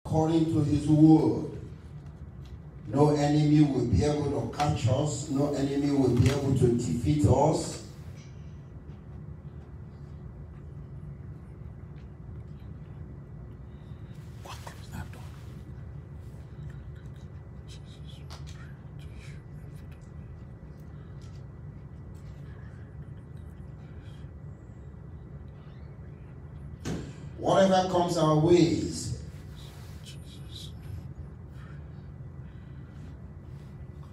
according to his word. No enemy will be able to catch us. No enemy will be able to defeat us. Whatever comes our ways,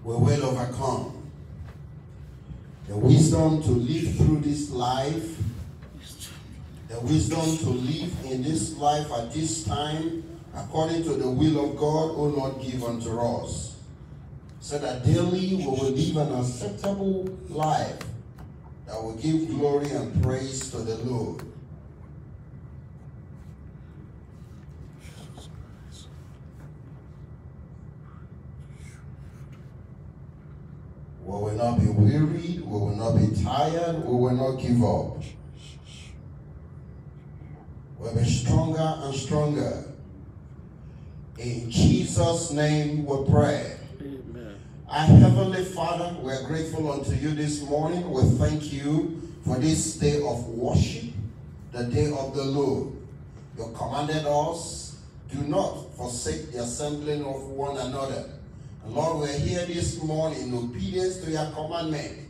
we will overcome. The wisdom to live through this life, the wisdom to live in this life at this time, according to the will of God, O Lord, give unto us, so that daily we will live an acceptable life that will give glory and praise to the Lord. We will not be wearied, we will not be tired, we will not give up. We'll be stronger and stronger. In Jesus' name we pray. Amen. Our Heavenly Father, we are grateful unto you this morning. We thank you for this day of worship, the day of the Lord. You commanded us, do not forsake the assembling of one another. Lord, we're here this morning in obedience to your commandment.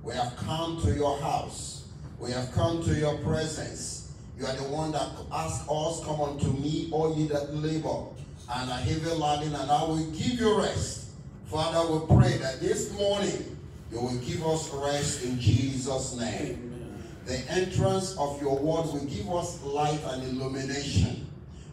We have come to your house. We have come to your presence. You are the one that asked us, come unto me, all ye that labor and are heavy laden, and I will give you rest. Father, we pray that this morning you will give us rest in Jesus' name. Amen. The entrance of your word will give us light and illumination.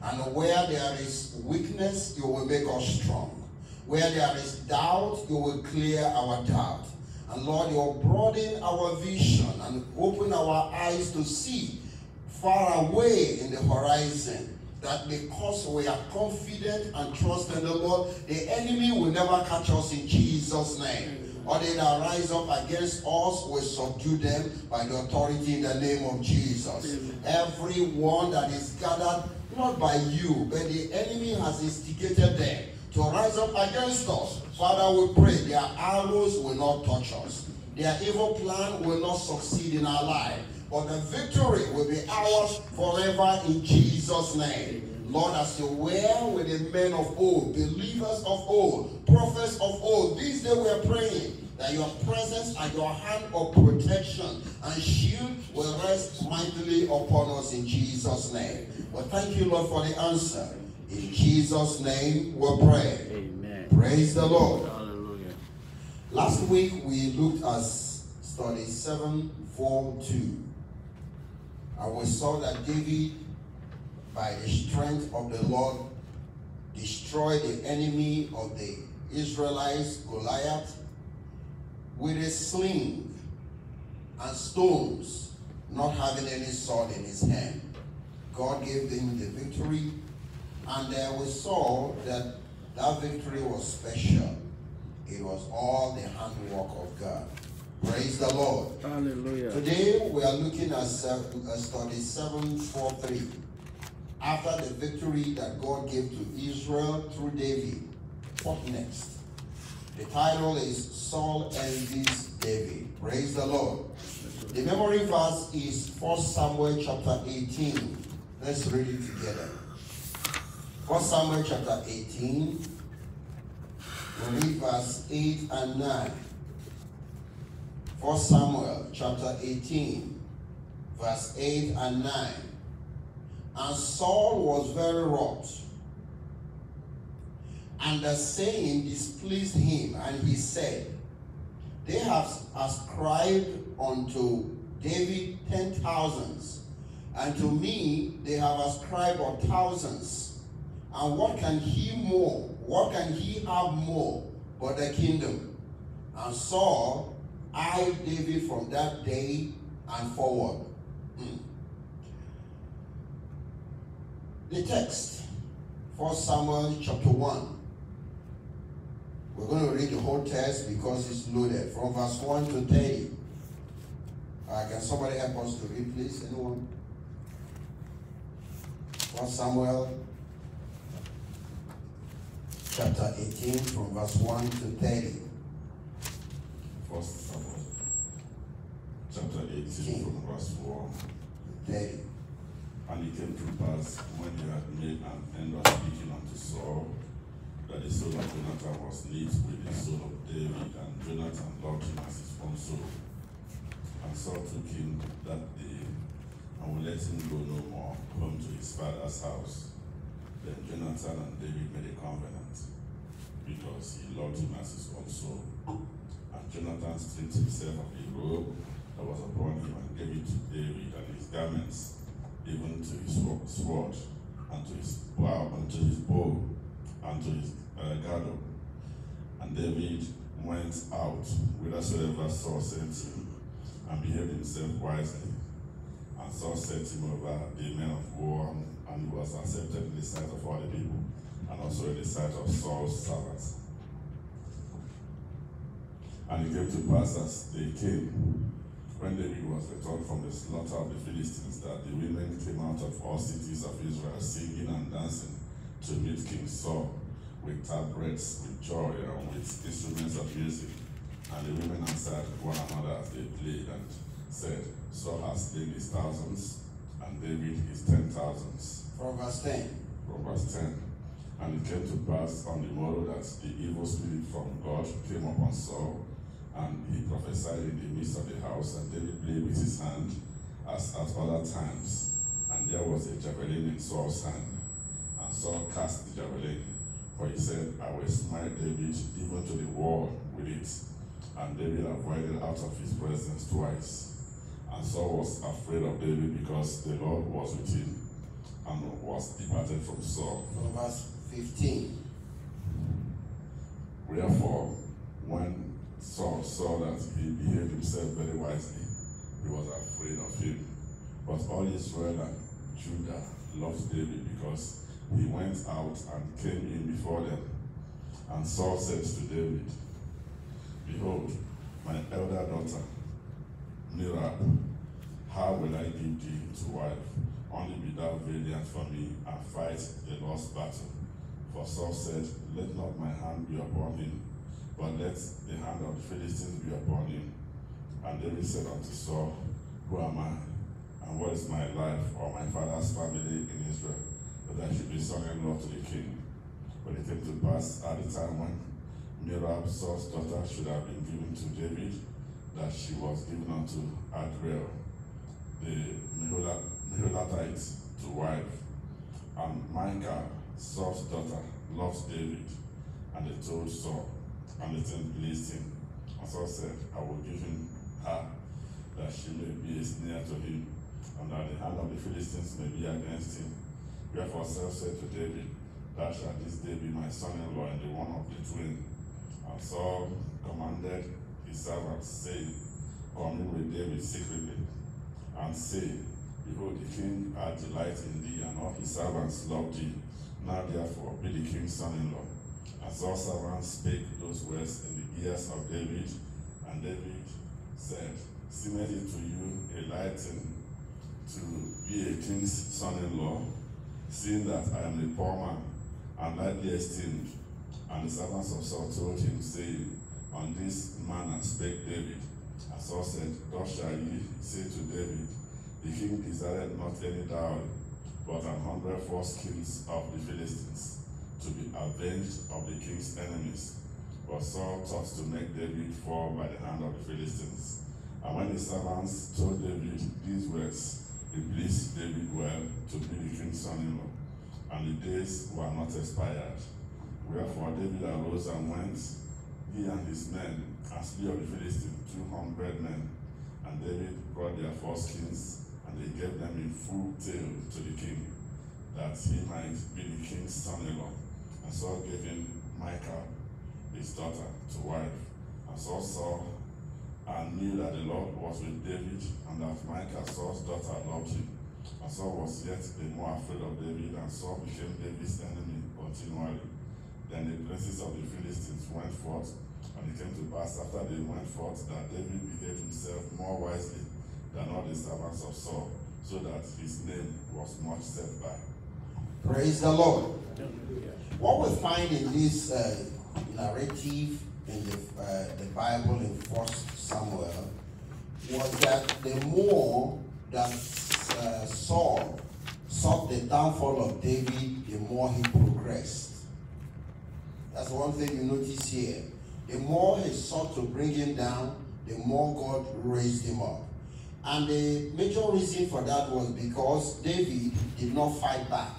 And where there is weakness, you will make us strong. Where there is doubt, you will clear our doubt. And Lord, you will broaden our vision and open our eyes to see far away in the horizon, that because we are confident and trust in the Lord, the enemy will never catch us in Jesus' name. Or they that rise up against us will subdue them by the authority in the name of Jesus. Everyone that is gathered, not by you, but the enemy has instigated them to rise up against us. Father, we pray their arrows will not touch us. Their evil plan will not succeed in our life. But the victory will be ours forever in Jesus' name. Lord, as you were with the men of old, believers of old, prophets of old, this day we are praying that your presence and your hand of protection and shield will rest mightily upon us in Jesus' name. Well, thank you, Lord, for the answer. In Jesus' name we pray. Amen. Praise the Lord. Hallelujah. Last week we looked at study 7:4-2. And we saw that David, by the strength of the Lord, destroyed the enemy of the Israelites, Goliath, with a sling and stones, not having any sword in his hand. God gave him the victory. And we saw that that victory was special. It was all the handwork of God. Praise the Lord. Hallelujah. Today we are looking at study 7:4-3. After the victory that God gave to Israel through David, what next? The title is Saul Envies David. Praise the Lord. The memory verse is 1 Samuel chapter 18. Let's read it together. 1 Samuel chapter 18, we read verse 8 and 9. 1 Samuel chapter 18, verse 8 and 9. And Saul was very wroth, and the saying displeased him, and he said, they have ascribed unto David 10,000s, and to me they have ascribed thousands. And what can he have more but the kingdom? And Saul eyed David from that day and forward. The text, 1 Samuel chapter 1. We're going to read the whole text because it's loaded from verse 1 to 30. Can somebody help us to read, please? Anyone? 1 Samuel chapter 18 from verse 1 to 30. First Samuel, chapter 18 from verse 1 to 30. And it came to pass, when he had made an end of speaking unto Saul, that the soul of Jonathan was knit with the soul of David, and Jonathan loved him as his own soul. And Saul took him that day, and would let him go no more home to his father's house. Then Jonathan and David made a covenant, because he loved him as his own soul. And Jonathan stripped himself of the robe that was upon him, and gave it to David, and his garments, even to his sword, and to his bow, and to his bow, and to his girdle. And David went out whithersoever Saul sent him, and behaved himself wisely. And Saul set him over the men of war, and he was accepted in the sight of all the people, and also in the sight of Saul's servants. And it came to pass as they came, when David was returned from the slaughter of the Philistines, that the women came out of all cities of Israel, singing and dancing, to meet King Saul, with tabrets, with joy, and with instruments of music. And the women answered one another as they played, and said, Saul has slain his thousands, and David his 10,000s. From verse 10. From verse 10. And it came to pass on the morrow that the evil spirit from God came upon Saul, and he prophesied in the midst of the house, and David played with his hand, as at other times. And there was a javelin in Saul's hand, and Saul cast the javelin, for he said, I will smite David even to the wall with it. And David avoided out of his presence twice. And Saul was afraid of David, because the Lord was with him, and was departed from Saul. From verse 15. Wherefore, when Saul saw that he behaved himself very wisely, he was afraid of him. But all Israel and Judah loved David, because he went out and came in before them. And Saul said to David, Behold, my elder daughter, Merab, how will I give thee to wife? Only be thou valiant for me, and fight the lost battle. For Saul said, Let not my hand be upon him, but let the hand of the Philistines be upon him. And David said unto Saul, Who am I, and what is my life or my father's family in Israel, that I should be son-in-law to the king? But it came to pass at the time when Merab, Saul's daughter, should have been given to David, that she was given unto Adriel, the Meholatite, to wife. And Micah, Saul's daughter, loved David, and they told Saul, and the thing pleased him. And Saul said, I will give him her, that she may be a snare to him, and that the hand of the Philistines may be against him. Wherefore Saul said to David, Thou shalt this day be my son-in-law in the one of the twain. And Saul commanded his servants, saying, Come in with David secretly, and say, Behold, the king hath delight in thee, and all his servants love thee. Now therefore be the king's son-in-law. And Saul's servants spake those words in the ears of David, and David said, Seemeth it to you a light thing to be a king's son-in-law, seeing that I am a poor man, and lightly esteemed? And the servants of Saul told him, saying, On this manner spake David. And Saul said, Thus shall ye say to David, The king desired not any dowry, but 100 foreskins of the Philistines, to be avenged of the king's enemies. But Saul thought to make David fall by the hand of the Philistines. And when the servants told David these words, it pleased David well to be the king's son-in-law, and the days were not expired. Wherefore David arose and went, he and his men, and slew of the Philistines 200 men. And David brought their foreskins, and they gave them in full tale to the king, that he might be the king's son-in-law. And Saul gave him Micah, his daughter, to wife. And Saul saw and knew that the Lord was with David, and that Micah, Saul's daughter, loved him. And Saul was yet the more afraid of David, and Saul became David's enemy continually. Then the princes of the Philistines went forth, and it came to pass after they went forth that David behaved himself more wisely than all the servants of Saul, so that his name was much set by. Praise the Lord. what we find in this narrative in the Bible in 1 Samuel was that the more that Saul sought the downfall of David, the more he progressed. That's one thing you notice here. The more he sought to bring him down, the more God raised him up. And the major reason for that was because David did not fight back.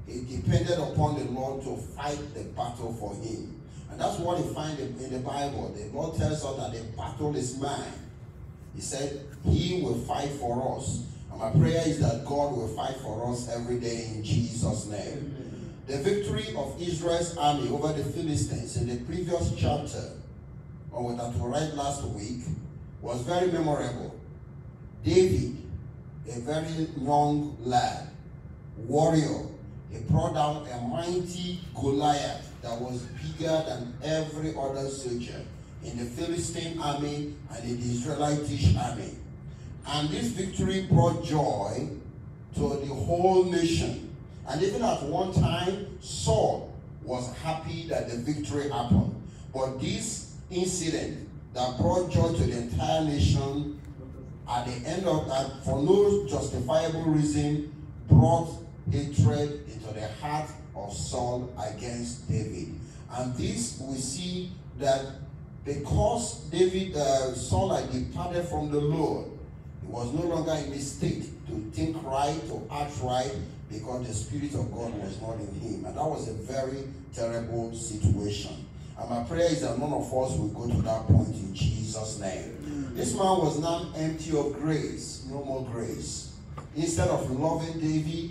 He depended upon the Lord to fight the battle for him. And that's what you find in the Bible. The Lord tells us that the battle is mine. He said, he will fight for us. And my prayer is that God will fight for us every day in Jesus' name. The victory of Israel's army over the Philistines in the previous chapter, or that we read last week, was very memorable. David, a very young lad, warrior, he brought down a mighty Goliath that was bigger than every other soldier in the Philistine army and in the Israelitish army. And this victory brought joy to the whole nation. And even at one time, Saul was happy that the victory happened. But this incident that brought joy to the entire nation, at the end of that, for no justifiable reason, brought hatred into the heart of Saul against David. And this we see that because Saul had departed from the Lord, he was no longer in the state to think right, to act right, because the Spirit of God was not in him. And that was a very terrible situation. And my prayer is that none of us will go to that point in Jesus' name. This man was now empty of grace, no more grace. Instead of loving David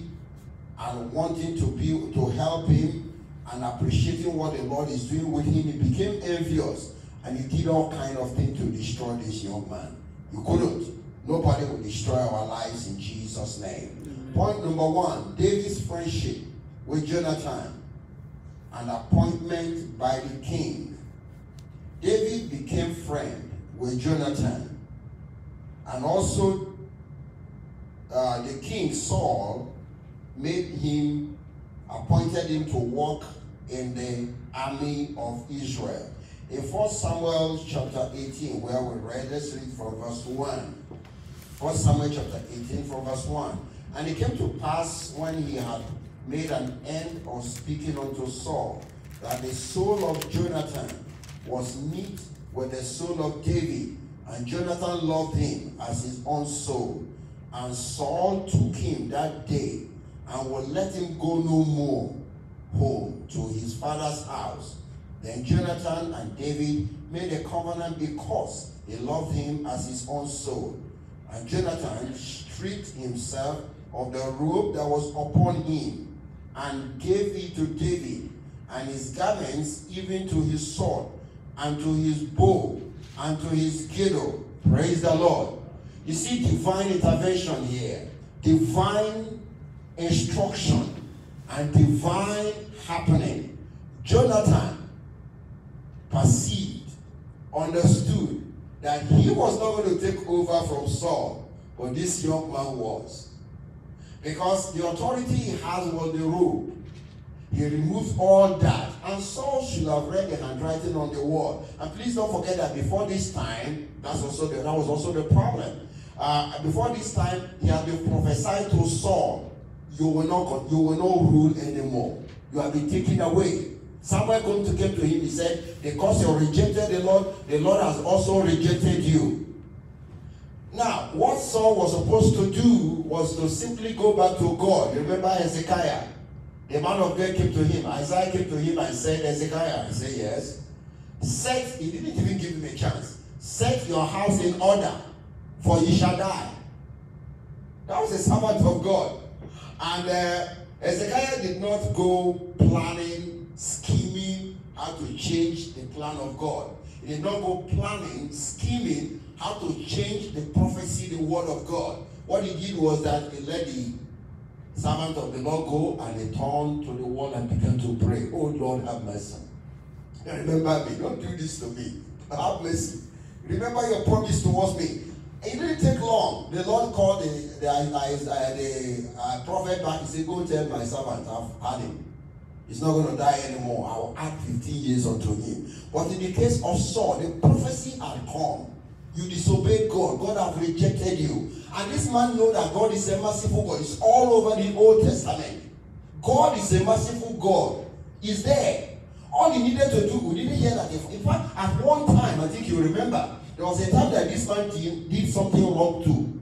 and wanting to help him and appreciating what the Lord is doing with him, he became envious and he did all kind of things to destroy this young man. You couldn't. Nobody will destroy our lives in Jesus' name. Amen. Point number 1, David's friendship with Jonathan. An appointment by the king. David became friend with Jonathan. And also the king Saul appointed him to work in the army of Israel. In 1 Samuel chapter 18, where we read, let's read from verse 1. 1 Samuel chapter 18 from verse 1. And it came to pass when he had made an end of speaking unto Saul, that the soul of Jonathan was knit with the soul of David, and Jonathan loved him as his own soul. And Saul took him that day, and would let him go no more home to his father's house. Then Jonathan and David made a covenant because he loved him as his own soul. And Jonathan stripped himself of the robe that was upon him, and gave it to David, and his garments, even to his sword, and to his bow, and to his girdle. Praise the Lord. You see divine intervention here, divine instruction, and divine happening. Jonathan perceived, understood that he was not going to take over from Saul, but this young man was. Because the authority he has was the robe. He removed all that. And Saul should have read the handwriting on the wall. And please don't forget that before this time, that was also the problem. Before this time, he had been prophesied to Saul, you will not rule anymore. You have been taken away. Samuel came to him, he said, because you rejected the Lord has also rejected you. Now, what Saul was supposed to do was to simply go back to God. Remember Hezekiah? The man of God came to him. Isaiah came to him and said, Hezekiah. He said, yes. He didn't even give him a chance. Set your house in order, for ye shall die. That was a servant of God. And Hezekiah did not go planning, scheming how to change the plan of God. He did not go planning, scheming how to change the prophecy, the word of God. What he did was that he let the servant of the Lord go, and he turned to the wall and began to pray. Oh Lord, have mercy. Remember me. Don't do this to me. Have mercy. Remember your promise towards me. It didn't take long. The Lord called the prophet back. He said, go tell my servant I've had him. He's not going to die anymore. I will add 15 years unto him. But in the case of Saul, the prophecy had come. You disobeyed God. God have rejected you. And this man knows that God is a merciful God. It's all over the Old Testament. God is a merciful God. He's there. All he needed to do, we didn't hear that. In fact, at one time, I think you remember, there was a time that this man did something wrong too.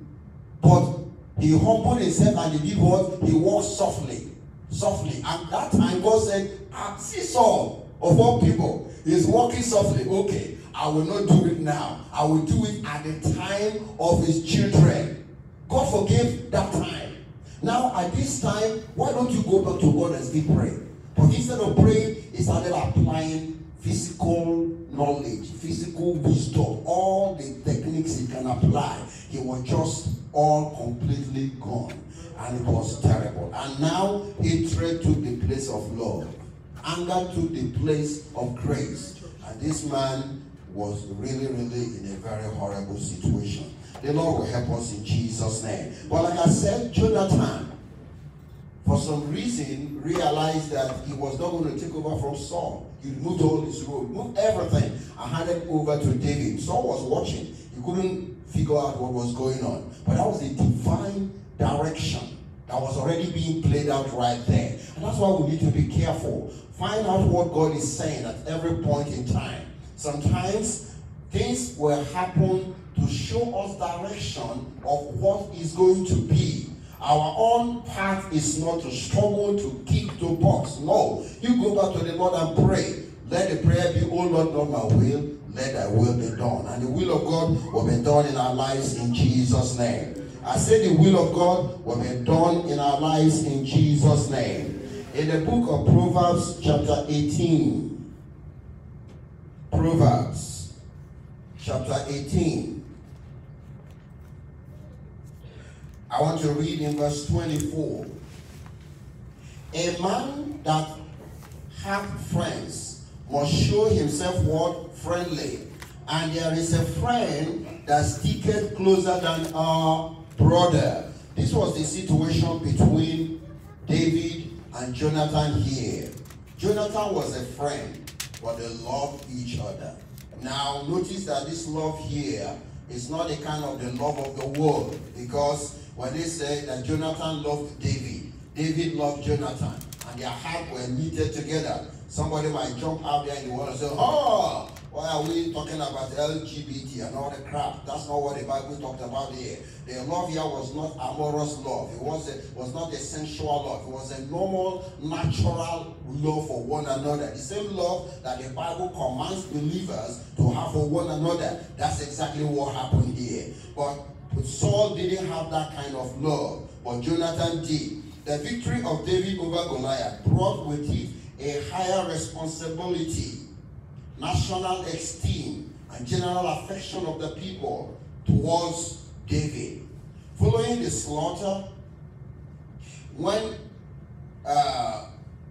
But he humbled himself and he did what? He walked softly. Softly. And that time God said, I see Saul, of all people, he's walking softly. Okay, I will not do it now. I will do it at the time of his children. God forgave that time. Now at this time, why don't you go back to God and still pray? But instead of praying, he started applying physical knowledge, physical wisdom, all the techniques he can apply. He was just all completely gone. And it was terrible. And now hatred took the place of love. Anger took the place of grace. And this man was really, really in a very horrible situation. The Lord will help us in Jesus' name. But like I said, Jonathan, for some reason, realized that he was not going to take over from Saul. He removed all his role, removed everything, and handed over to David. Saul was watching. He couldn't figure out what was going on. But that was a divine direction that was already being played out right there. And that's why we need to be careful. Find out what God is saying at every point in time. Sometimes things will happen to show us direction of what is going to be. Our own path is not to struggle to kick to box. No. You go back to the Lord and pray. Let the prayer be, oh Lord, not my will, let thy will be done. And the will of God will be done in our lives in Jesus' name. I say the will of God will be done in our lives in Jesus' name. In the book of Proverbs chapter 18. Proverbs chapter 18. I want to read in verse 24. A man that hath friends must show himself what? Friendly. And there is a friend that sticketh closer than a brother. This was the situation between David and Jonathan here. Jonathan was a friend, but they loved each other. Now notice that this love here is not the kind of the love of the world, because when they say that Jonathan loved David, David loved Jonathan, and their hearts were knitted together. Somebody might jump out there in the world and say, oh, why are we talking about LGBT and all the crap? That's not what the Bible talked about here. The love here was not amorous love. It was not a sensual love. It was a normal, natural love for one another. The same love that the Bible commands believers to have for one another. That's exactly what happened here. But Saul didn't have that kind of love, but Jonathan did. The victory of David over Goliath brought with it a higher responsibility, national esteem, and general affection of the people towards David. Following the slaughter, following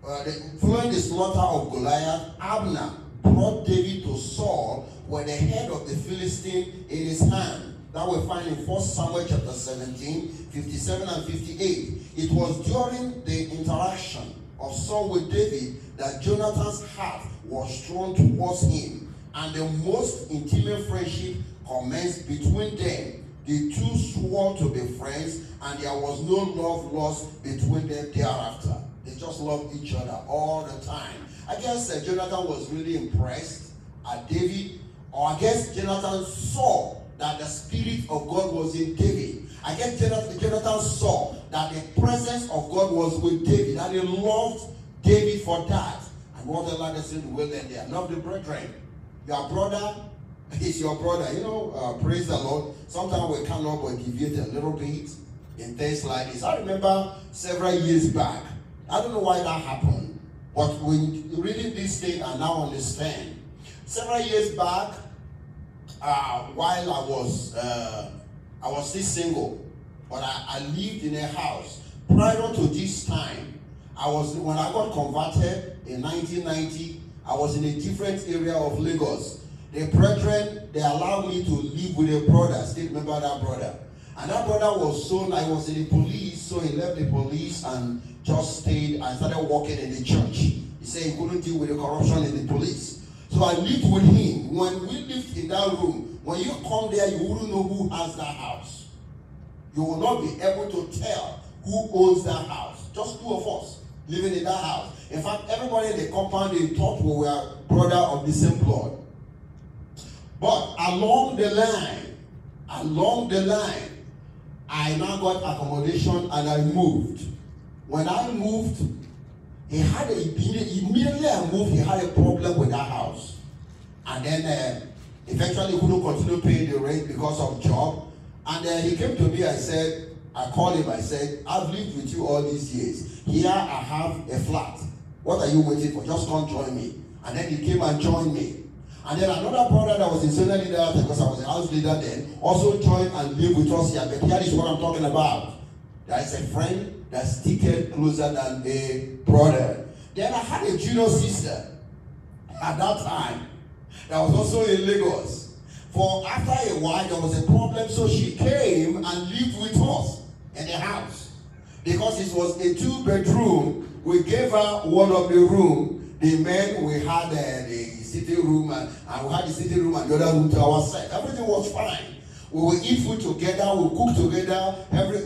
the slaughter of Goliath, Abner brought David to Saul with the head of the Philistine in his hand. That we find in 1 Samuel chapter 17, 57 and 58. It was during the interaction of Saul with David that Jonathan's heart was drawn towards him, and the most intimate friendship commenced between them. The two swore to be friends, and there was no love lost between them thereafter. They just loved each other all the time. I guess Jonathan was really impressed at David, or I guess Jonathan saw that the Spirit of God was in David. I guess Jonathan saw that the presence of God was with David, and he loved David for that. And what the Lord said, well then there. Love the brethren. Your brother is your brother. You know, praise the Lord. Sometimes we cannot but deviate a little bit in things like this. I remember several years back. I don't know why that happened, but when reading this thing, I now understand. Several years back, while I was still single, but I lived in a house. Prior to this time, when I got converted in 1990, I was in a different area of Lagos. The brethren, they allowed me to live with a brother. Still remember that brother. And that brother was so nice. He was in the police, so he left the police and just stayed and started working in the church. He said he couldn't deal with the corruption in the police. So I lived with him. When we lived in that room, when you come there, you wouldn't know who has that house. You will not be able to tell who owns that house. Just two of us living in that house. In fact, everybody in the compound, they thought we were brother of the same blood. But along the line, I now got accommodation and I moved. When I moved, immediately I moved, he had a problem with that house. And then eventually he couldn't continue paying the rent because of job. And he came to me, I called him, I said, I've lived with you all these years. Here I have a flat. What are you waiting for? Just come join me. And then he came and joined me. And then another brother that was in senior leader, because I was a house leader then, also joined and lived with us here. But here is what I'm talking about. There is a friend that's sticking closer than a brother. Then I had a junior sister at that time that was also in Lagos. For after a while, there was a problem, so she came and lived with us in the house. Because it was a 2-bedroom, we gave her one of the room. The men, we had the sitting room, and we had the sitting room and the other room to ourselves. Everything was fine. We will eat food together, we will cook together.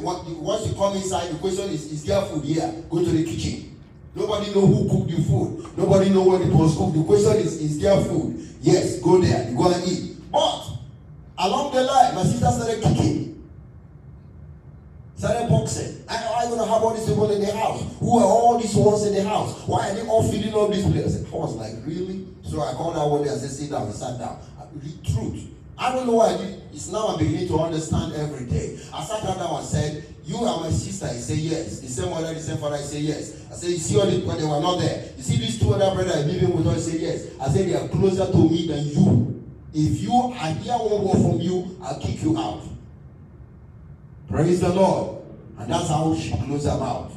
Once you come inside, the question is there food here? Go to the kitchen. Nobody know who cooked the food. Nobody know when it was cooked. The question is there food? Yes, go there, you go and eat. But along the line, my sister started kicking. Started boxing. How are you going to have all these people in the house? Who are all these ones in the house? Why are they all feeding all these players? I was like, really? So I called her one day and said, sit down. We sat down. The truth. I don't know why I did. It's now I'm beginning to understand every day. I sat down and said, you are my sister. He said, yes. The same mother, the same father. I said, yes. I said, you see all this when they were not there. You see these two other brothers living with us? He said, yes. I said, they are closer to me than you. If you I hear one word from you, I'll kick you out. Praise the Lord. And that's how she closed them out.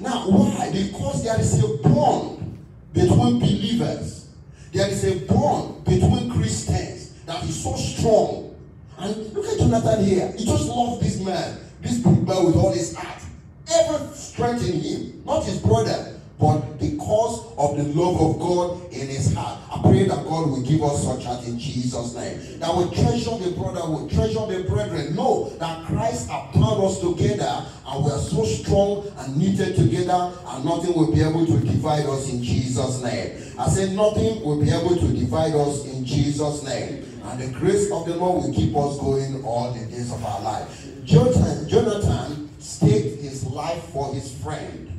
Now, why? Because there is a bond between believers. There is a bond between Christians that is so strong. And look at Jonathan here. He just loves this man, this big man with all his heart. Every strength in him, not his brother, but because of the love of God in his heart. I pray that God will give us such heart in Jesus' name. That we treasure the brother, we treasure the brethren. Know that Christ has bound us together and we are so strong and knitted together and nothing will be able to divide us in Jesus' name. I said nothing will be able to divide us in Jesus' name. And the grace of the Lord will keep us going all the days of our life. Jonathan staked his life for his friend.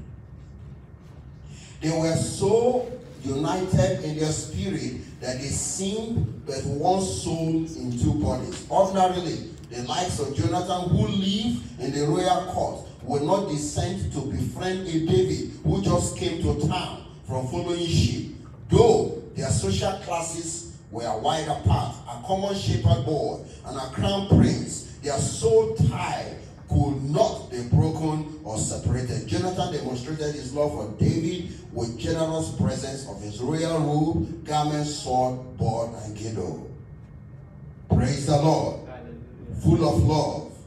They were so united in their spirit that they seemed but one soul in two bodies. Ordinarily, the likes of Jonathan who lived in the royal court would not descend to befriend a David who just came to town from following sheep. Though their social classes were wide apart, a common shepherd boy and a crown prince, their soul tie could not be broken or separated. Jonathan demonstrated his love for David with generous presence of his royal robe, garment, sword, board, and girdle. Praise the Lord. Full of love.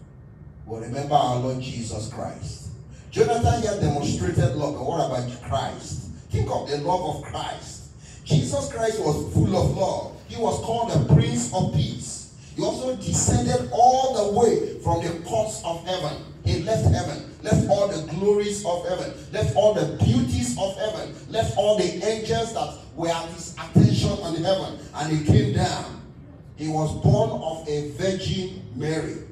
Well, remember our Lord Jesus Christ. Jonathan here demonstrated love. But what about Christ? Think of the love of Christ. Jesus Christ was full of love. He was called the Prince of Peace. He also descended all the way from the courts of heaven. He left heaven, left all the glories of heaven, left all the beauties of heaven, left all the angels that were at his attention on heaven, and he came down. He was born of a Virgin Mary,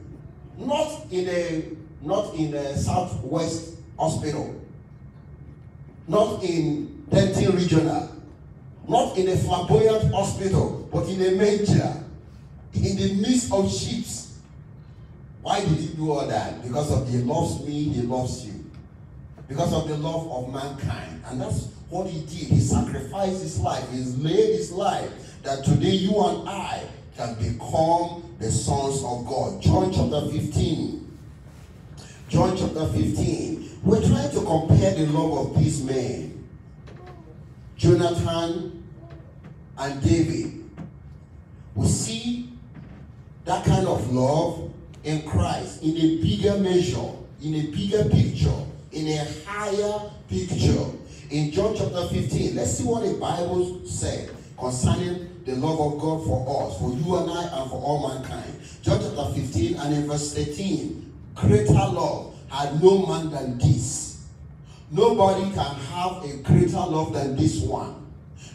not in a Southwest hospital, not in Denton Regional, not in a flamboyant hospital, but in a manger. In the midst of sheep. Why did he do all that? Because of he loves me, he loves you. Because of the love of mankind. And that's what he did. He sacrificed his life. He laid his life that today you and I can become the sons of God. John chapter 15. John chapter 15. We're trying to compare the love of these men. Jonathan and David. We see that kind of love in Christ in a bigger measure, in a bigger picture, in a higher picture. In John chapter 15, let's see what the Bible said concerning the love of God for us, for you and I, and for all mankind. John chapter 15 and in verse 13, greater love had no man than this. Nobody can have a greater love than this one.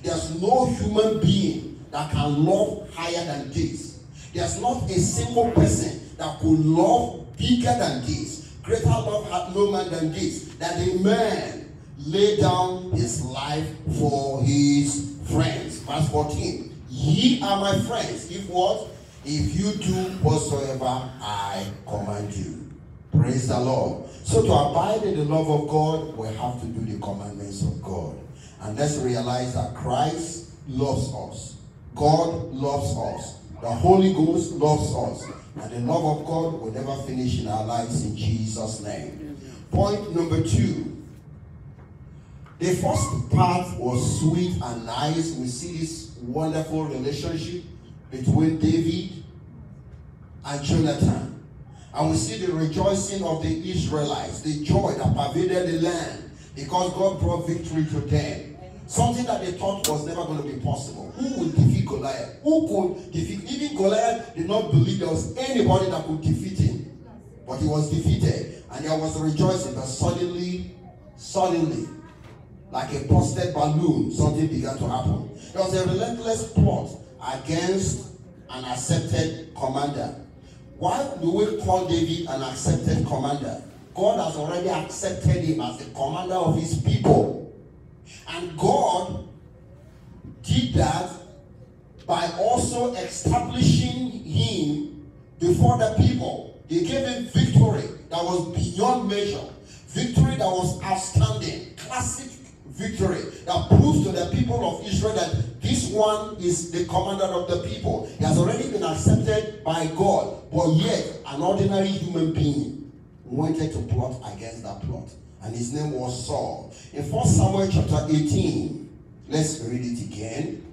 There's no human being that can love higher than this. There's not a single person that could love bigger than this. Greater love had no man than this, that a man lay down his life for his friends. Verse 14, ye are my friends, if what? If you do whatsoever I command you. Praise the Lord. So to abide in the love of God, we have to do the commandments of God. And let's realize that Christ loves us. God loves us. The Holy Ghost loves us. And the love of God will never finish in our lives in Jesus' name. Point number 2. The first part was sweet and nice. We see this wonderful relationship between David and Jonathan. And we see the rejoicing of the Israelites, the joy that pervaded the land because God brought victory to them. Something that they thought was never going to be possible. Who would defeat Goliath? Who could defeat? Even Goliath did not believe there was anybody that could defeat him. But he was defeated. And there was rejoicing. But suddenly, like a busted balloon, something began to happen. There was a relentless plot against an accepted commander. Why do we call David an accepted commander? God has already accepted him as the commander of his people. And God did that by also establishing him before the people. He gave him victory that was beyond measure. Victory that was outstanding. Classic victory that proves to the people of Israel that this one is the commander of the people. He has already been accepted by God, but yet an ordinary human being wanted to plot against that plot. And his name was Saul. In 1 Samuel chapter 18, let's read it again.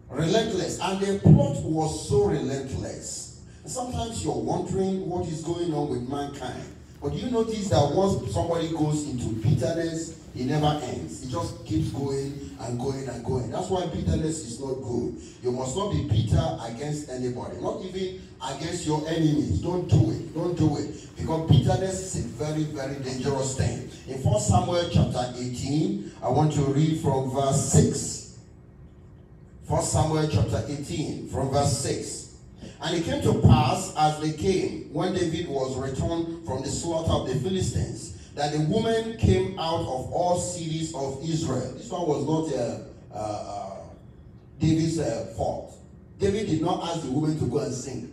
Relentless. And the plot was so relentless. And sometimes you're wondering what is going on with mankind. But you notice that once somebody goes into bitterness, it never ends. It just keeps going and going and going. That's why bitterness is not good. You must not be bitter against anybody, not even against your enemies. Don't do it. Don't do it. Because bitterness is a very, very dangerous thing. In 1 Samuel chapter 18, I want to read from verse 6. 1 Samuel chapter 18, from verse 6. And it came to pass as they came, when David was returned from the slaughter of the Philistines, that the woman came out of all cities of Israel. This one was not David's fault. David did not ask the woman to go and sing.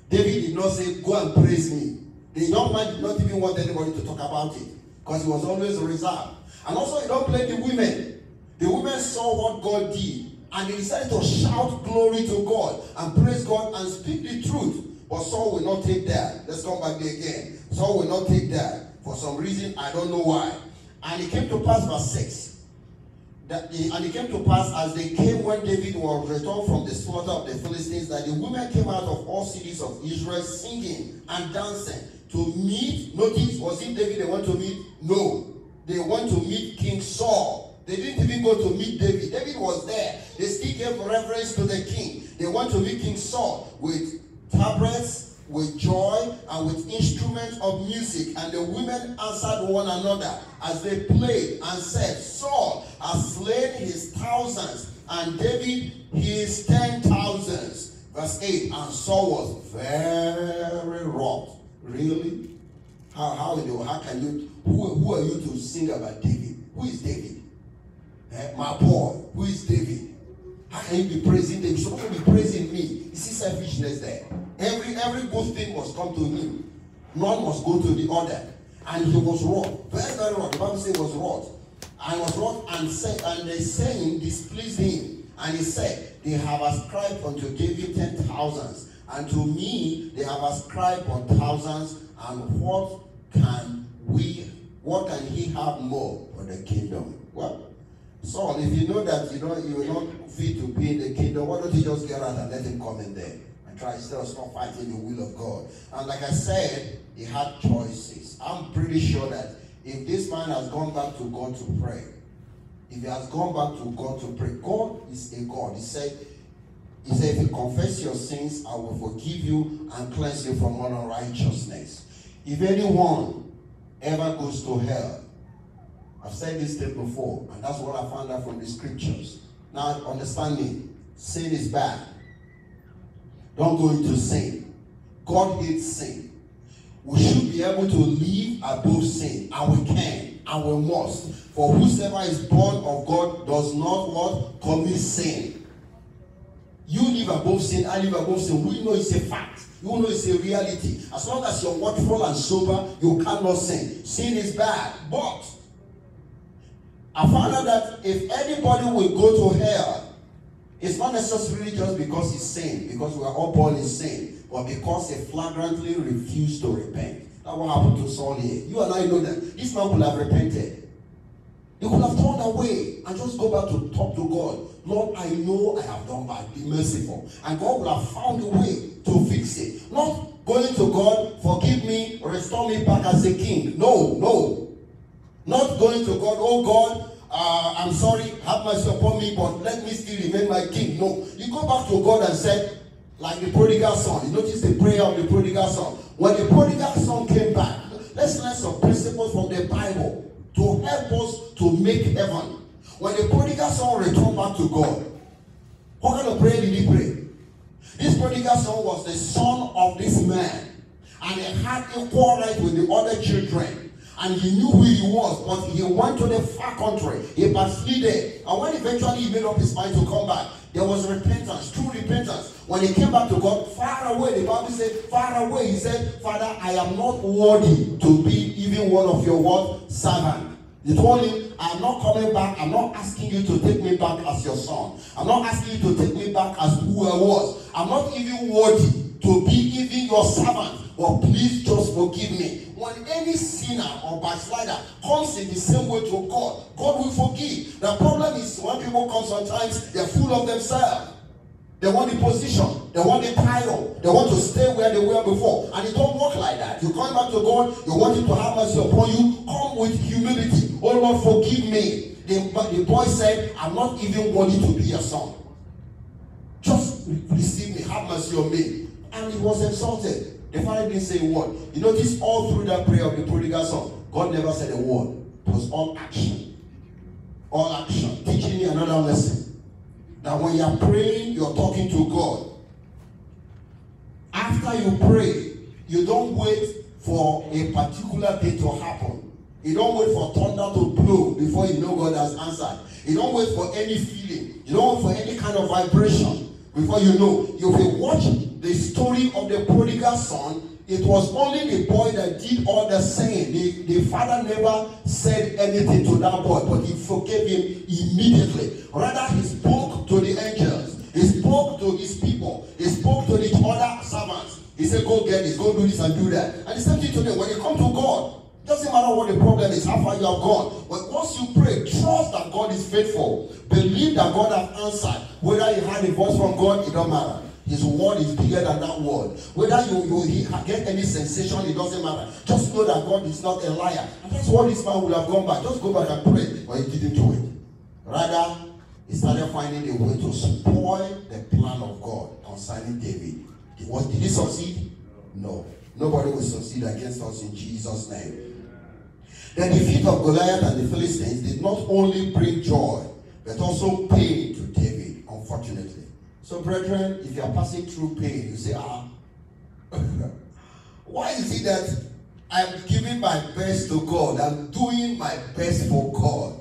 David did not say, go and praise me. The young man did not even want anybody to talk about it because he was always reserved. And also, he don't blame the women. The women saw what God did and they decided to shout glory to God and praise God and speak the truth. But Saul will not take that. Let's come back there again. Saul will not take that. For some reason, I don't know why. And it came to pass, verse 6. And it came to pass as they came when David was returned from the slaughter of the Philistines, that the women came out of all cities of Israel singing and dancing to meet. Notice, was it David they went to meet? No. They went to meet King Saul. They didn't even go to meet David. David was there. They still gave reverence to the king. They went to meet King Saul with tabrets, with joy, and with instruments of music. And the women answered one another as they played and said, Saul has slain his thousands, and David his 10,000s. Verse 8, and Saul was very wroth. Really? How can you, who are you to sing about David? Who is David? My boy, who is David? How can you be praising David? You're supposed to be praising me. You see selfishness there. Every good thing must come to him. None must go to the other. And he was wroth. Very, very wroth. The Bible says he was wroth. And was wroth and said, and the saying displeased him. And he said, they have ascribed unto David 10,000s, and to me they have ascribed 1,000s, and what can he have more for the kingdom? Well, Saul, if you know that you are not fit to be in the kingdom, why don't you just get out and let him come in there and try instead of stop fighting the will of God? And like I said, he had choices. I'm pretty sure that if this man has gone back to God to pray, if he has gone back to God to pray, God is a God. He said, if you confess your sins, I will forgive you and cleanse you from all unrighteousness. If anyone ever goes to hell, I've said this thing before, and that's what I found out from the scriptures. Now understand me. Sin is bad. Don't go into sin. God hates sin. We should be able to live above sin, and we can, and we must. For whosoever is born of God does not what? Commit sin. You live above sin, I live above sin. We know it's a fact. You know it's a reality. As long as you're watchful and sober, you cannot sin. Sin is bad. But I found out that if anybody will go to hell, it's not necessarily just because he's sin, because we are all born in sin, but because they flagrantly refuse to repent. That's what happened to Saul here. You and I know that this man could have repented. He could have turned away and just go back to talk to God. Lord, I know I have done bad. Be merciful. And God would have found a way to fix it. Not going to God, forgive me, restore me back as a king. No, no. Not going to God, oh God, I'm sorry, have mercy upon me, but let me still remain my king. No. You go back to God and say, like the prodigal son. You notice the prayer of the prodigal son. When the prodigal son came back, let's learn some principles from the Bible to help us to make heaven. When the prodigal son returned back to God, what kind of prayer did he pray? This prodigal son was the son of this man, and he had equal right with the other children, and he knew who he was, but he went to the far country. He backslided, and when eventually he made up his mind to come back, there was repentance, true repentance. When he came back to God, far away, the Bible said, far away, he said, Father, I am not worthy to be even one of your what? Servants. He told him, I'm not coming back. I'm not asking you to take me back as your son. I'm not asking you to take me back as who I was. I'm not even worthy to be even your servant. But please just forgive me. When any sinner or backslider comes in the same way to God, God will forgive. The problem is when people come sometimes, they're full of themselves. They want the position. They want the title. They want to stay where they were before. And it don't work like that. You come back to God, you want him to have mercy upon you, come with humility. Oh Lord, forgive me. The boy said, I'm not even worthy to be your son. Just receive me, have mercy on me. And he was exalted. The father didn't say a word. You notice all through that prayer of the prodigal son, God never said a word. It was all action. All action. Teaching me another lesson. That when you are praying, you are talking to God. After you pray, you don't wait for a particular day to happen. You don't wait for thunder to blow before you know God has answered. You don't wait for any feeling. You don't wait for any kind of vibration before you know. If you watch the story of the prodigal son, it was only the boy that did all the saying. The father never said anything to that boy, but he forgave him immediately. Rather, he spoke to the angels. He spoke to his people. He spoke to the other servants. He said, go get this, go do this and do that. And the same thing today. When you come to God, it doesn't matter what the problem is, how far you have gone. But once you pray, trust that God is faithful. Believe that God has answered. Whether you had a voice from God, it don't matter. His word is bigger than that word. Whether you get any sensation, it doesn't matter. Just know that God is not a liar. And that's what this man would have gone back. Just go back and pray. But he didn't do it. Rather, he started finding a way to spoil the plan of God concerning David. Did he succeed? No. Nobody will succeed against us in Jesus' name. The defeat of Goliath and the Philistines did not only bring joy, but also pain to David, unfortunately. So, brethren, if you are passing through pain, you say, why is it that I'm giving my best to God? I'm doing my best for God.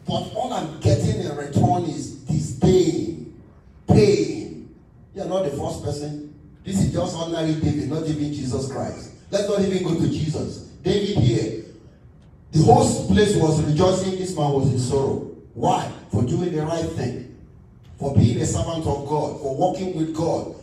But all I'm getting in return is disdain, pain. You're not the first person. This is just ordinary David, not even Jesus Christ. Let's not even go to Jesus. David here. The whole place was rejoicing. This man was in sorrow. Why? For doing the right thing. For being a servant of God, for walking with God.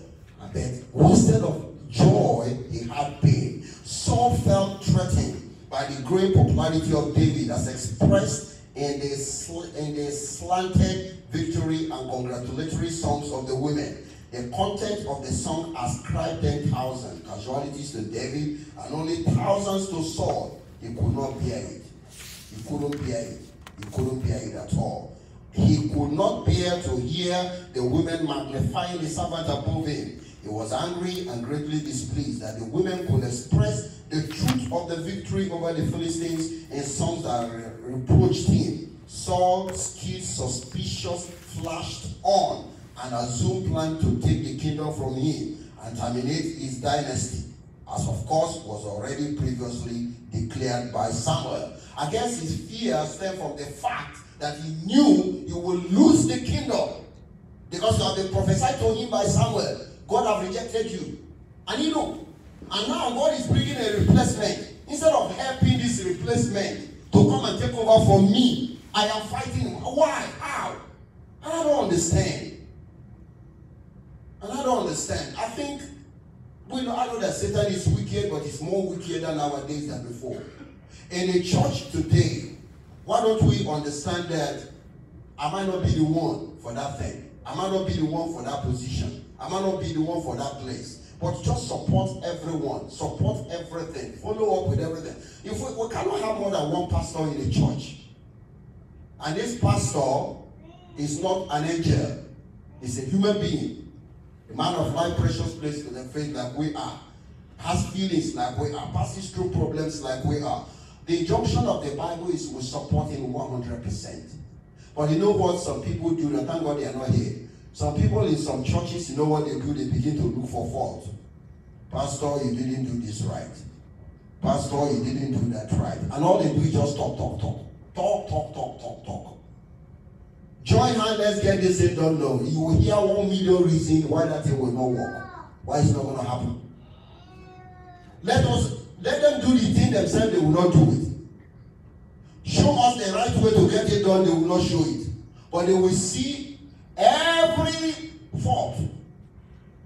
And then, instead of joy, he had pain. Saul felt threatened by the great popularity of David as expressed in the slanted victory and congratulatory songs of the women. The content of the song ascribed 10,000 casualties to David and only thousands to Saul. He could not bear it. He couldn't bear it. He couldn't bear it at all. he could not bear to hear the women magnifying the servant above him. He was angry and greatly displeased that the women could express the truth of the victory over the Philistines in songs that reproached him. Saul's skilled suspicious flashed on and assumed plan to take the kingdom from him and terminate his dynasty, as of course was already previously declared by Samuel. I guess his fear stemmed from the fact that he knew he would lose the kingdom, because it had been prophesied to him by Samuel. God have rejected you. And you know, and now God is bringing a replacement. Instead of helping this replacement to come and take over for me, I am fighting him. Why? How? And I don't understand. I think, I know that Satan is wicked, but he's more wicked nowadays than before. In a church today, why don't we understand that I might not be the one for that thing. I might not be the one for that position. I might not be the one for that place. But just support everyone. Support everything. Follow up with everything. If we cannot have more than one pastor in a church, and this pastor is not an angel, he's a human being. A man of life, precious place to the faith like we are. Has feelings like we are. Passes through problems like we are. The injunction of the Bible is we support him 100%. But you know what some people do? Now, thank God they are not here. Some people in some churches, you know what they do? They begin to look for fault. Pastor, you didn't do this right. Pastor, you didn't do that right. And all they do is just talk. Talk. Join hands, let's get this thing done now. You will hear 1 million reasons why that thing will not work. Why it's not going to happen. Let them do the thing themselves, they will not do it. Show us the right way to get it done, they will not show it. But they will see every fault.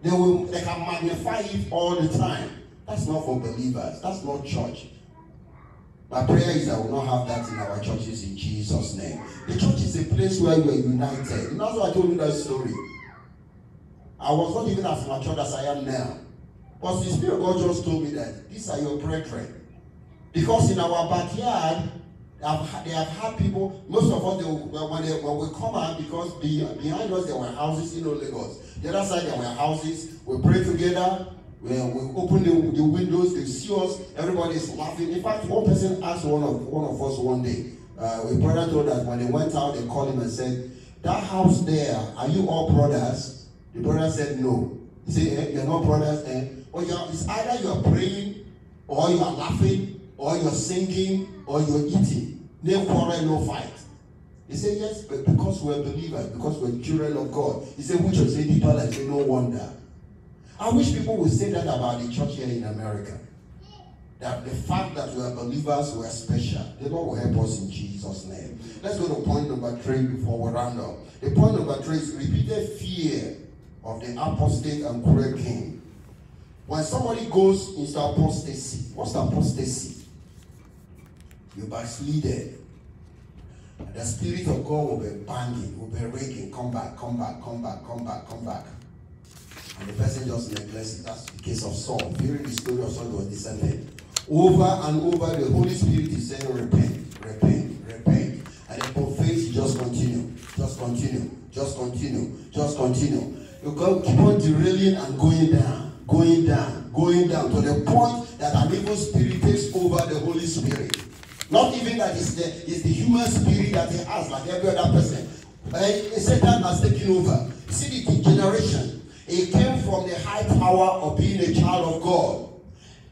They can magnify it all the time. That's not for believers. That's not church. My prayer is that we will not have that in our churches in Jesus' name. The church is a place where we are united. And that's why I told you that story. I was not even as mature as I am now. But the Spirit of God just told me that these are your brethren. Because in our backyard, they have had people, most of us, when we come out, because behind us there were houses in Lagos. The other side there were houses. We pray together. We open the windows, they see us, everybody is laughing. In fact, one person asked one of us one day, a brother told us when they went out, they called him and said, that house there, are you all brothers? The brother said no. He said, hey, you're not brothers, or it's either you're praying, or you're laughing, or you're singing, or you're eating. No quarrel, no fight. He said, yes, but because we're believers, because we're children of God. He said, which will say deeper, like say, no wonder. I wish people would say that about the church here in America. That the fact that we are believers, we are special. The Lord will help us in Jesus' name. Let's go to point number 3 before we round up. The point number 3 is repeated fear of the apostate and cruel king. When somebody goes into apostasy, what's apostasy? You backslided. And the Spirit of God will be banging, will be ringing, come back. And the person just neglects it. That's the case of Saul. During the story of Saul, was descended. Over and over, the Holy Spirit is saying, repent. And upon faith, you just continue. You can keep on derailing and going down to the point that an evil spirit takes over the Holy Spirit. Not even that it's the human spirit that he has, like every other person. Satan has taken over. You see the degeneration. It came from the high power of being a child of God.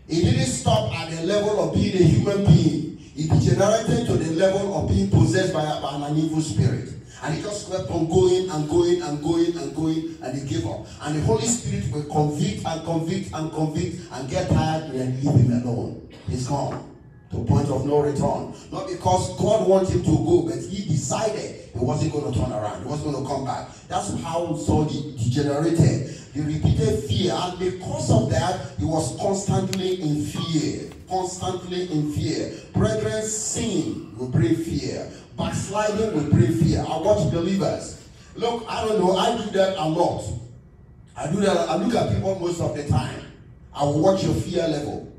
It didn't stop at the level of being a human being. It degenerated to the level of being possessed by an evil spirit. And it just kept on going, and he gave up. And the Holy Spirit will convict and get tired and leave him alone. He's gone to a point of no return. Not because God wanted him to go, but he decided he wasn't going to turn around. He wasn't going to come back. That's how Saul degenerated. He repeated fear, and because of that, he was constantly in fear. Brethren, sin will bring fear. Backsliding will bring fear. I watch believers. Look, I don't know, I do that a lot. I look at people most of the time. I will watch your fear level.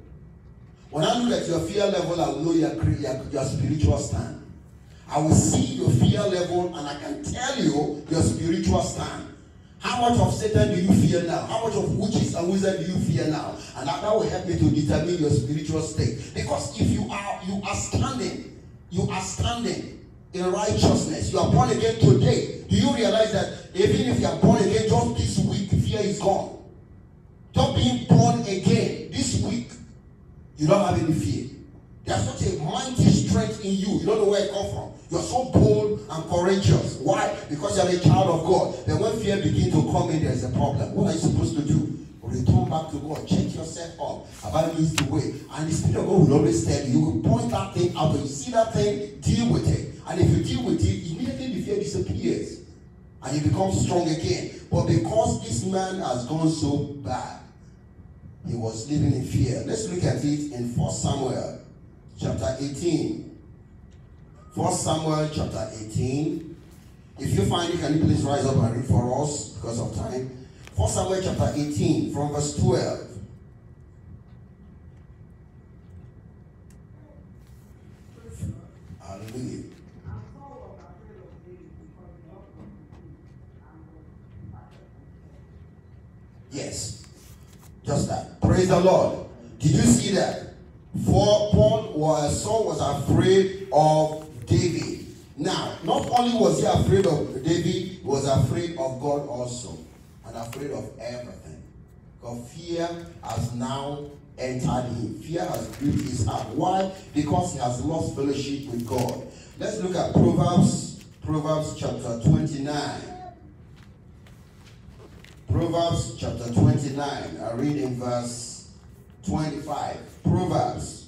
When I look at your fear level, I will know your spiritual stand. I will see your fear level, and I can tell you your spiritual stand. How much of Satan do you fear now? How much of witches and wizards do you fear now? And that will help me to determine your spiritual state. Because if you are standing in righteousness, you are born again today. Do you realize that even if you are born again just this week, fear is gone? Just being born again this week, you don't have any fear. There's such a mighty strength in you. You don't know where it comes from. You're so bold and courageous. Why? Because you're a child of God. Then when fear begins to come in, there's a problem. What are you supposed to do? Return back to God. Check yourself up. About is the way. And the Spirit of God will always tell you. You will point that thing out. When you see that thing, deal with it. And if you deal with it, immediately the fear disappears. And you become strong again. But because this man has gone so bad, he was living in fear. Let's look at it in 1 Samuel chapter 18. 1 Samuel chapter 18. If you find it, can you please rise up and read for us because of time? 1 Samuel chapter 18 from verse 12. Hallelujah. Yes. Just that. Praise the Lord. Did you see that? For Saul was afraid of David. Now, not only was he afraid of David, he was afraid of God also. And afraid of everything. Because fear has now entered him. Fear has gripped his heart. Why? Because he has lost fellowship with God. Let's look at Proverbs chapter 29. Proverbs chapter 29. I read in verse 25. Proverbs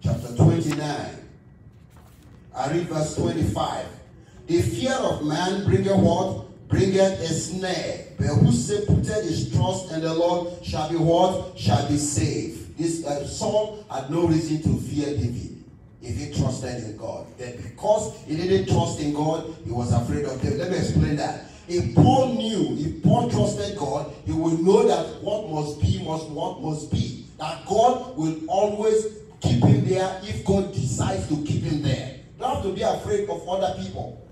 chapter 29. I read verse 25. The fear of man bringeth what? Bringeth a snare. But whoso putteth his trust in the Lord shall be what? Shall be saved. This Saul had no reason to fear David if he trusted in God. Then because he didn't trust in God, he was afraid of David. Let me explain that. If Paul trusted God, he will know that what must be what must be. That God will always keep him there if God decides to keep him there. You don't have to be afraid of other people,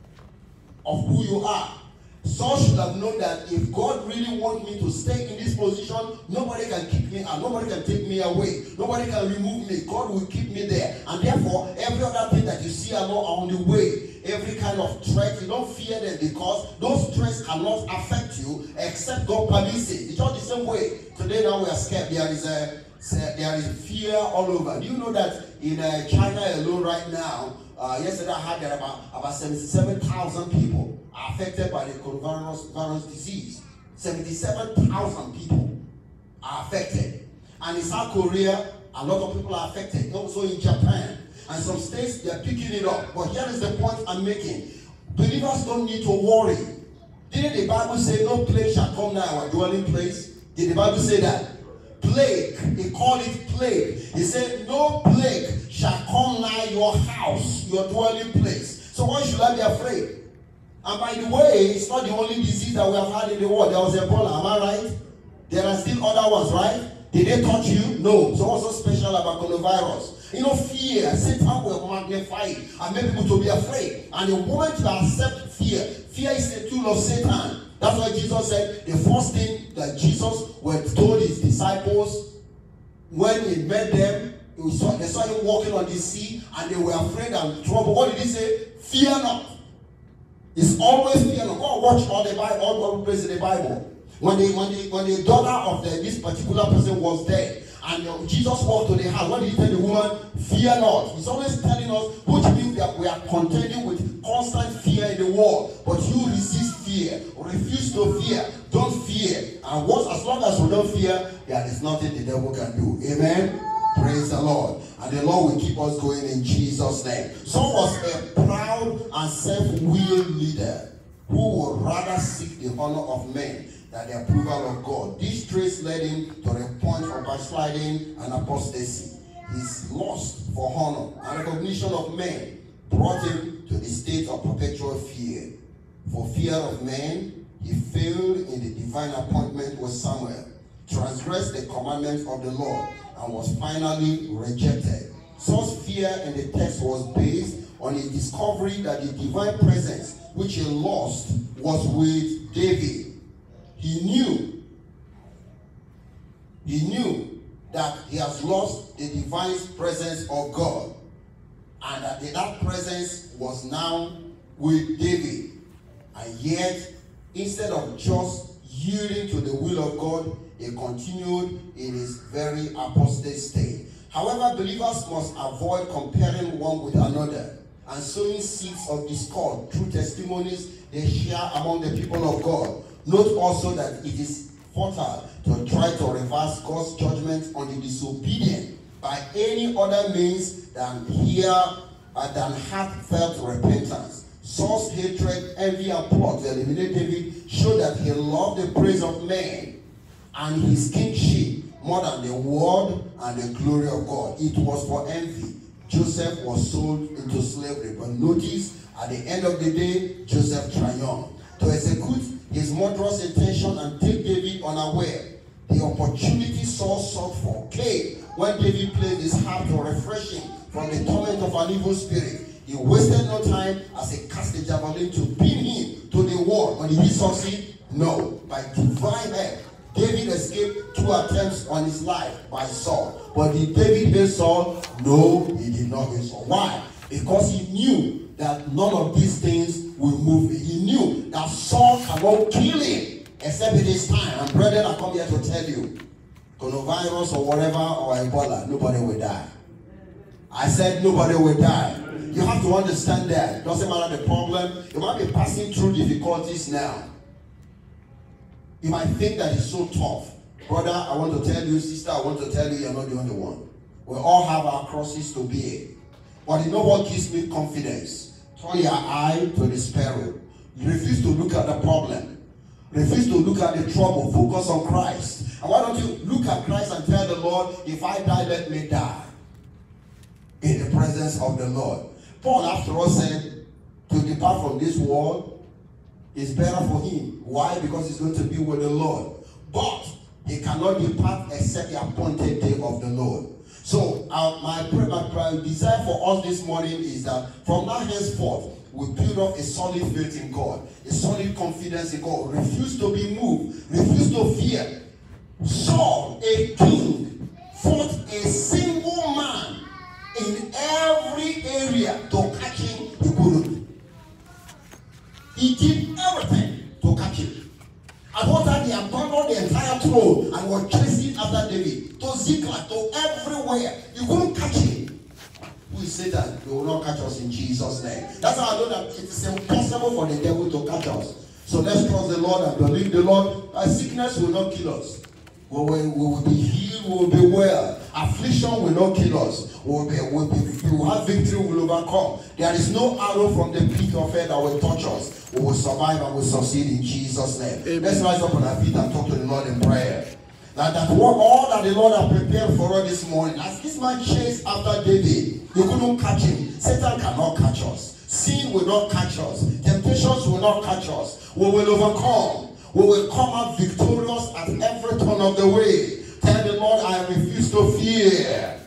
of who you are. Saul should have known that if God really wants me to stay in this position, nobody can keep me out. Nobody can take me away. Nobody can remove me. God will keep me there. And therefore, every other thing that you see along the way, every kind of threat, you don't fear them because those threats cannot affect you except God permits it. It's not the same way. Today now we are scared. There is fear all over. Do you know that in China alone right now, yesterday I heard that about 77,000 people are affected by the coronavirus disease. 77,000 people are affected. And in South Korea, a lot of people are affected. Also in Japan. And some states, they are picking it up. But here is the point I'm making. Believers don't need to worry. Didn't the Bible say no plague shall come nigh our dwelling place? Did the Bible say that? Plague. He called it plague. He said no plague shall come nigh your house, your dwelling place. So why should I be afraid? And by the way, it's not the only disease that we have had in the world. There was Ebola, am I right? There are still other ones, right? Did they touch you? No. So what's so special about coronavirus? You know, fear. Satan will magnify it and make people to be afraid. And the moment you accept fear, fear is a tool of Satan. That's why Jesus said the first thing that Jesus told his disciples when he met them, they saw him walking on the sea and they were afraid and troubled. What did he say? Fear not. It's always fear not. Go watch all the Bible, all the places in the Bible. When the daughter of this particular person was dead, and Jesus walked to the house, what did he tell the woman? Fear not. He's always telling us, which means that we are contending with constant fear in the world. But you resist fear. Refuse to fear. Don't fear. And as long as we don't fear, there is nothing the devil can do. Amen? Praise the Lord. And the Lord will keep us going in Jesus' name. Saul was a proud and self-willed leader who would rather seek the honor of men than the approval of God. These traits led him to the point of backsliding and apostasy. His lust for honor and recognition of men brought him to the state of perpetual fear. For fear of men, he failed in the divine appointment with Samuel, transgressed the commandments of the Lord, and was finally rejected. Saul's fear in the text was based on his discovery that the divine presence which he lost was with David. He knew that he has lost the divine presence of God, and that presence was now with David. And yet, instead of just yielding to the will of God, he continued in his very apostate state. However, believers must avoid comparing one with another and sowing seeds of discord through testimonies they share among the people of God. Note also that it is futile to try to reverse God's judgment on the disobedient by any other means than heartfelt repentance. Saul's hatred, envy, and plot to eliminate David showed that he loved the praise of men and his kingship more than the word and the glory of God. It was for envy Joseph was sold into slavery. But notice, at the end of the day, Joseph triumphed. To execute his murderous intention and take David unaware, the opportunity Saul sought for came when David played his harp to refresh him from the torment of an evil spirit. He wasted no time as he cast a javelin to pin him to the wall. But did he succeed? No. By divine help, David escaped 2 attempts on his life by Saul. But did David hate Saul? No, he did not hate Saul. Why? Because he knew that none of these things will move him. He knew that Saul cannot kill him except it is time. And brethren, I come here to tell you, coronavirus or whatever, or Ebola, nobody will die. I said nobody will die. You have to understand that. It doesn't matter the problem. You might be passing through difficulties now. You might think that it's so tough. Brother, I want to tell you, sister, I want to tell you, you're not the only one. We all have our crosses to bear. But you know what gives me confidence? Turn your eye to the sparrow. You refuse to look at the problem. Refuse to look at the trouble. Focus on Christ. And why don't you look at Christ and tell the Lord, if I die, let me die in the presence of the Lord. Paul, after all, said to depart from this world is better for him. Why? Because he's going to be with the Lord. But he cannot depart except the appointed day of the Lord. So my desire for us this morning is that from now henceforth, we build up a solid faith in God, a solid confidence in God. Refuse to be moved. Refuse to fear. Saul, a king, fought a single man in every area to catch him. He couldn't. He did everything to catch him. At one time, he abandoned the entire throne and was chasing after David to Ziklag, to everywhere. You couldn't catch him. Who is Satan? He will not catch us in Jesus' name. That's how I know that it is impossible for the devil to catch us. So let's trust the Lord and believe the Lord. Our sickness will not kill us. We will be healed, we will be well. Affliction will not kill us. We will have victory, we will overcome. There is no arrow from the pit of hell that will touch us. We will survive and will succeed in Jesus' name. Amen. Let's rise up on our feet and talk to the Lord in prayer. Now that all that the Lord has prepared for us this morning, as this man chased after David, you couldn't catch him. Satan cannot catch us. Sin will not catch us. Temptations will not catch us. We will overcome. We will come out victorious at every turn of the way. Tell the Lord, I refuse to fear.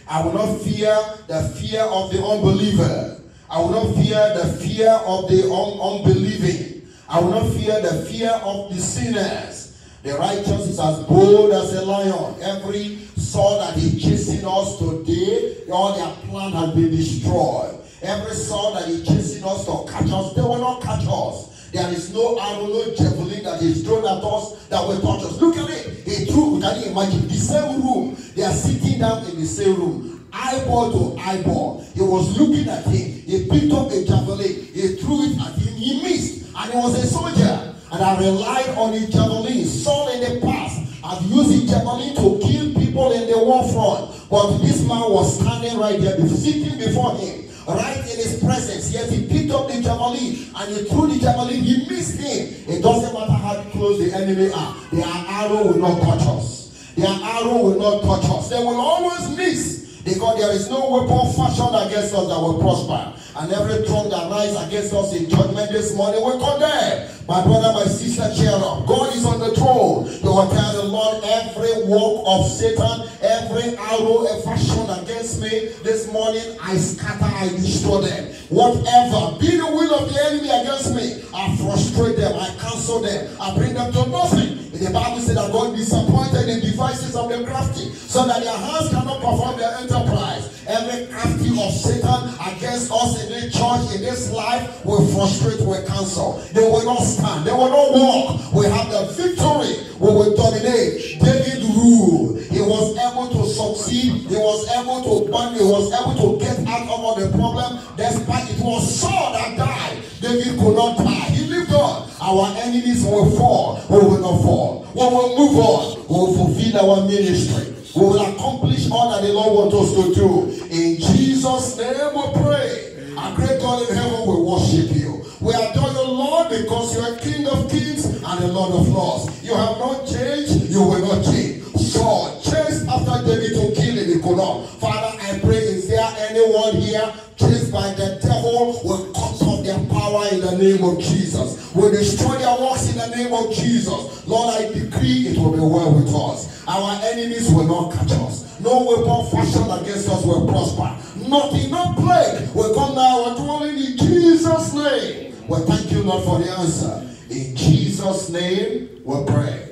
I will not fear the fear of the unbeliever. I will not fear the fear of the unbelieving. I will not fear the fear of the sinners. The righteous is as bold as a lion. Every sword that is chasing us today, all their plan has been destroyed. Every sword that is chasing us to catch us, they will not catch us. There is no arrow, no javelin that is thrown at us that will touch us. Look at it. Can you imagine? The same room. They are sitting down in the same room. Eyeball to eyeball. He was looking at him. He picked up a javelin. He threw it at him. He missed. And he was a soldier. And I relied on his javelin. Saul in the past had used his javelin to kill people in the war front. But this man was standing right there, sitting before him. Right in his presence, yet he picked up the javelin and he threw the javelin. He missed him. It doesn't matter how close the enemy are. Their arrow will not touch us. Their arrow will not touch us. They will always miss, because there is no weapon fashioned against us that will prosper. And every tongue that rises against us in judgment this morning will condemn. My brother, my sister, cheer up. God is on the throne. You will tell the Lord every work of Satan, every Every arrow fashioned against me this morning, I scatter, I destroy them. Whatever be the will of the enemy against me, I frustrate them, I cancel them, I bring them to nothing. The Bible said that God disappointed the devices of the crafty, so that their hands cannot perform their enterprise. Every crafty of Satan against us in this church, in this life, will frustrate, will cancel. They will not stand, they will not walk. We have the victory, we will dominate. David ruled. He was able to succeed, he was able to burn, he was able to get out of all the problem, despite it was Saul that died. David could not die, he lived on. Our enemies will fall, we will not fall. We will move on, we will fulfill our ministry. We will accomplish all that the Lord wants us to do. In Jesus' name we pray. Our great God in heaven, we worship you. We adore you, Lord, because you are King of kings and the Lord of lords. You have not changed, you will not change. Saul chased after David to kill him, he could not. Father, I pray, is there anyone here chased by the devil? Will cut off their power in the name of Jesus. Will destroy their works in the name of Jesus. Lord, I decree it will be well with us. Our enemies will not catch us. No weapon fashioned against us will prosper. Nothing, no plague will come now and dwelling in Jesus' name. Well, thank you, Lord, for the answer. In Jesus' name we pray.